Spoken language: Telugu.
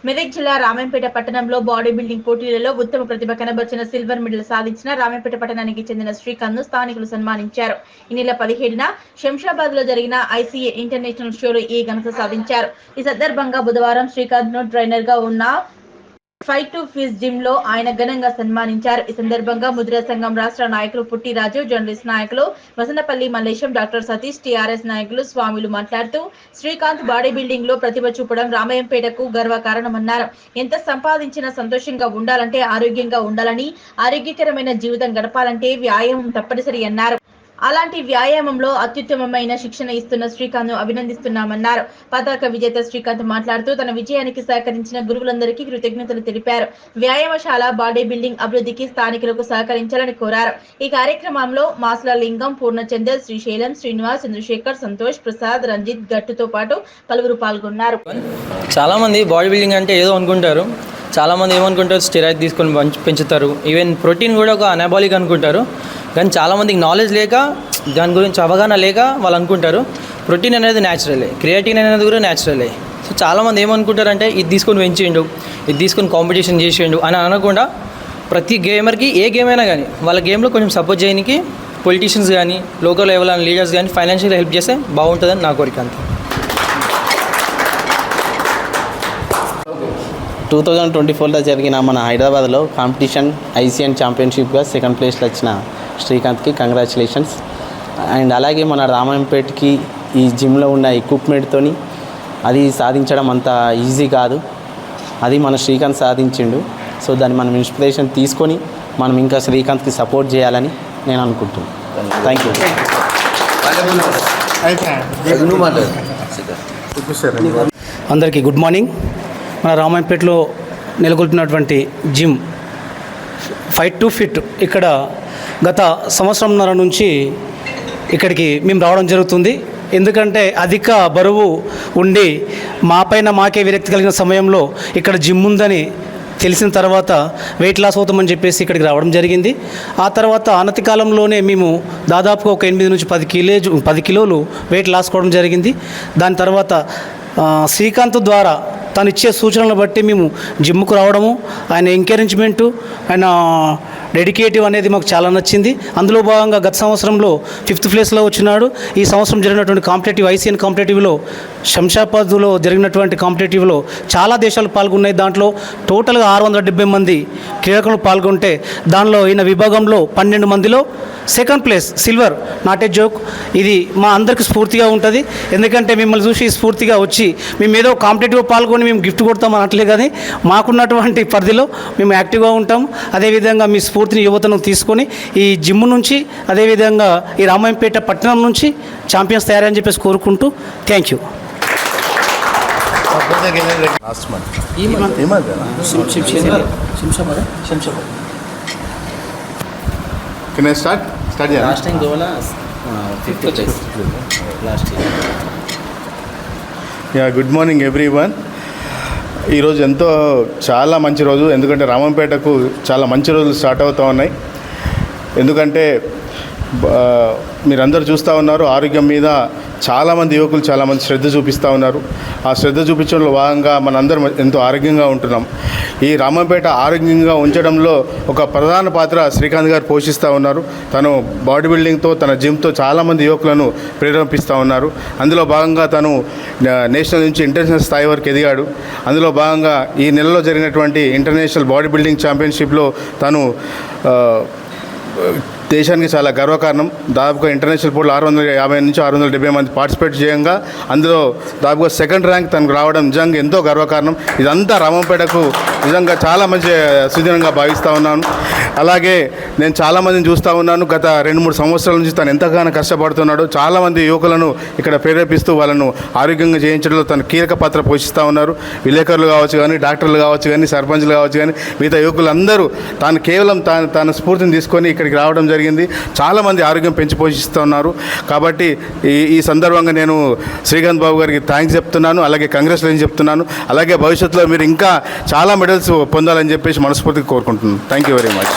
మెదక్ జిల్లా రామంపేట పట్టణంలో బాడీ బిల్డింగ్ పోటీలలో ఉత్తమ ప్రతిభ కనబర్చిన సిల్వర్ మెడల్ సాధించిన రామంపేట పట్టణానికి చెందిన శ్రీకాంత్ ను స్థానికులు సన్మానించారు. ఈ నెల 17న శంషాబాద్ లో జరిగిన ఐసీఏ ఇంటర్నేషనల్ షోలో ఈ ఘనత సాధించారు. ఈ సందర్భంగా బుధవారం శ్రీకాంత్ ను ట్రైనర్ గా ఉన్న 5-2 జిమ్ లో ఆయన ఘనంగా సన్మానించారు. ఈ సందర్భంగా ముద్రా సంఘం రాష్ట్ర నాయకులు పుట్టిరాజు, జర్నలిస్ట్ నాయకులు వసంతపల్లి మల్లేశం, డాక్టర్ సతీష్, టీఆర్ఎస్ నాయకులు స్వాములు మాట్లాడుతూ శ్రీకాంత్ బాడీ బిల్డింగ్ లో ప్రతిభ చూపడం రామాయంపేటకు గర్వకారణమన్నారు. ఎంత సంపాదించినా సంతోషంగా ఉండాలంటే ఆరోగ్యంగా ఉండాలని, ఆరోగ్యకరమైన జీవితం గడపాలంటే వ్యాయామం తప్పనిసరి అన్నారు. అలాంటి వ్యాయామంలో అత్యుత్తమమైన శిక్షణ ఇస్తున్న శ్రీకాంత్ ను అభినందిస్తున్నామన్నారు. పతాక విజేత శ్రీకాంత్ మాట్లాడుతూ తన విజయానికి సహకరించిన గురువులందరికీ కృతజ్ఞతలు తెలిపారు. వ్యాయామశాల బాడీ బిల్డింగ్ అభివృద్ధికి స్థానికులకు సహకరించాలని కోరారు. ఈ కార్యక్రమంలో మాస్ల లింగం, పూర్ణచందర్, శ్రీశైలం, శ్రీనివాస్, చంద్రశేఖర్, సంతోష్, ప్రసాద్, రంజిత్, గట్టుతో పాటు పలువురు పాల్గొన్నారు. చాలా మంది బాడీ బిల్డింగ్ అంటే ఏదో అనుకుంటారు. చాలామంది ఏమనుకుంటారు, స్టెరాయిడ్ తీసుకొని పెంచుతారు. ఈవెన్ ప్రోటీన్ కూడా ఒక అనాబాలిక్ అనుకుంటారు. కానీ చాలామందికి నాలెడ్జ్ లేక, దాని గురించి అవగాహన లేక వాళ్ళు అనుకుంటారు ప్రోటీన్ అనేది న్యాచురలే, క్రియేటిన్ అనేది కూడా న్యాచురలే. సో చాలామంది ఏమనుకుంటారంటే ఇది తీసుకొని పెంచిండు, ఇది తీసుకొని కాంపిటీషన్ చేసిండు అని అనకుండా ప్రతి గేమర్కి ఏ గేమ్ అయినా కానీ వాళ్ళ గేమ్లో కొంచెం సపోర్ట్ చేయడానికి పొలిటీషియన్స్ కానీ, లోకల్ లెవెల్ లీడర్స్ కానీ ఫైనాన్షియల్ హెల్ప్ చేస్తే బాగుంటుందని నా కోరిక. అంతే. 2024లో జరిగిన మన హైదరాబాద్లో కాంపిటీషన్ ఐసీఎన్ ఛాంపియన్షిప్గా సెకండ్ ప్లేస్లో వచ్చిన శ్రీకాంత్కి కంగ్రాచులేషన్స్. అండ్ అలాగే మన రామాయంపేటకి ఈ జిమ్లో ఉన్న ఎక్విప్మెంట్తో అది సాధించడం అంత ఈజీ కాదు. అది మన శ్రీకాంత్ సాధించిండు. సో దాన్ని మనం ఇన్స్పిరేషన్ తీసుకొని మనం ఇంకా శ్రీకాంత్కి సపోర్ట్ చేయాలని నేను అనుకుంటున్నాను. Thank you. అందరికీ గుడ్ మార్నింగ్. మన రామాయంపేటలో నెలకొల్పినటువంటి జిమ్ 5-2 ఫిట్ ఇక్కడ గత సంవత్సరంన్నర నుంచి ఇక్కడికి మేము రావడం జరుగుతుంది. ఎందుకంటే అధిక బరువు ఉండి మాపైన మాకే విరక్తి కలిగిన సమయంలో ఇక్కడ జిమ్ ఉందని తెలిసిన తర్వాత వెయిట్ లాస్ అవుతామని చెప్పేసి ఇక్కడికి రావడం జరిగింది. ఆ తర్వాత అనతి కాలంలోనే మేము దాదాపుగా ఒక 8 నుంచి 10 కిలోలు వెయిట్ లాస్ కావడం జరిగింది. దాని తర్వాత శ్రీకాంత్ ద్వారా తను ఇచ్చే సూచనలను బట్టి మేము జిమ్కు రావడము, ఆయన ఎంకరేజ్మెంటు, ఆయన డెడికేటివ్ అనేది మాకు చాలా నచ్చింది. అందులో భాగంగా గత సంవత్సరంలో 5th ప్లేస్లో వచ్చినాడు. ఈ సంవత్సరం జరిగినటువంటి కాంపిటేటివ్ ఐసీఎన్ కాంపిటేటివ్లో శంషాబాద్లో జరిగినటువంటి కాంపిటేటివ్లో చాలా దేశాలు పాల్గొన్నాయి. దాంట్లో టోటల్గా 670 మంది క్రీడాకారులు పాల్గొంటే దానిలో ఈయన విభాగంలో 12 మందిలో second place, silver. Not a joke. ఇది మా అందరికి స్ఫూర్తిగా ఉంటుంది. ఎందుకంటే మిమ్మల్ని చూసి స్ఫూర్తిగా వచ్చి మేము ఏదో కాంపిటేటివ్ పాల్గొని మేము గిఫ్ట్ కొడతాం అనట్లే, కానీ మాకున్నటువంటి పరిధిలో మేము యాక్టివ్గా ఉంటాం. అదేవిధంగా మీ స్ఫూర్తిని, యువతను తీసుకొని ఈ జిమ్ నుంచి, అదేవిధంగా ఈ రామాయంపేట పట్టణం నుంచి ఛాంపియన్స్ తయారని చెప్పేసి కోరుకుంటూ thank you. Can I start? Last time Gola 5th place. Last year. Yeah, good morning everyone. ఈరోజు చాలా మంచి రోజు. ఎందుకంటే రామంపేటకు చాలా మంచి రోజులు స్టార్ట్ అవుతూ ఉన్నాయి. ఎందుకంటే మీరందరూ చూస్తూ ఉన్నారు, ఆరోగ్యం మీద చాలామంది యువకులు చాలామంది శ్రద్ధ చూపిస్తూ ఉన్నారు. ఆ శ్రద్ధ చూపించడంలో భాగంగా మనందరం ఎంతో ఆరోగ్యంగా ఉంటున్నాం. ఈ రామంపేట ఆరోగ్యంగా ఉంచడంలో ఒక ప్రధాన పాత్ర శ్రీకాంత్ గారు పోషిస్తూ ఉన్నారు. తను బాడీ బిల్డింగ్తో, తన జిమ్తో చాలామంది యువకులను ప్రేరేపిస్తూ ఉన్నారు. అందులో భాగంగా తను నేషనల్ నుంచి ఇంటర్నేషనల్ స్థాయి వరకు ఎదిగాడు. అందులో భాగంగా ఈ నెలలో జరిగినటువంటి ఇంటర్నేషనల్ బాడీ బిల్డింగ్ ఛాంపియన్షిప్లో తను దేశానికి చాలా గర్వకారణం. దాదాపుగా ఇంటర్నేషనల్ పోటీలో 650 నుంచి 670 మంది పార్టిసిపేట్ చేయంగా అందులో దాదాపుగా సెకండ్ ర్యాంక్ తనకు రావడం నిజంగా ఎంతో గర్వకారణం. ఇదంతా రామంపేటకు నిజంగా చాలా మంచి సుదినంగా భావిస్తూ ఉన్నాను. అలాగే నేను చాలామందిని చూస్తూ ఉన్నాను. గత 2-3 సంవత్సరాల నుంచి తను ఎంతగానో కష్టపడుతున్నాడు. చాలామంది యువకులను ఇక్కడ ప్రేరేపిస్తూ వాళ్ళను ఆరోగ్యంగా చేయించడంలో తను కీలక పాత్ర పోషిస్తూ ఉన్నారు. విలేకరులు కావచ్చు కానీ, డాక్టర్లు కావచ్చు కానీ, సర్పంచ్లు కావచ్చు కానీ, మిగతా యువకులందరూ తాను కేవలం తన స్ఫూర్తిని తీసుకొని ఇక్కడికి రావడం జరిగింది. చాలామంది ఆరోగ్యం పెంచి పోషిస్తున్నారు. కాబట్టి ఈ సందర్భంగా నేను శ్రీకాంత్ బాబు గారికి థ్యాంక్స్ చెప్తున్నాను, అలాగే కంగ్రాచులేషన్ చెప్తున్నాను. అలాగే భవిష్యత్తులో మీరు ఇంకా చాలా మెడల్స్ పొందాలని చెప్పేసి మనస్ఫూర్తిగా కోరుకుంటున్నాను. Thank you very much.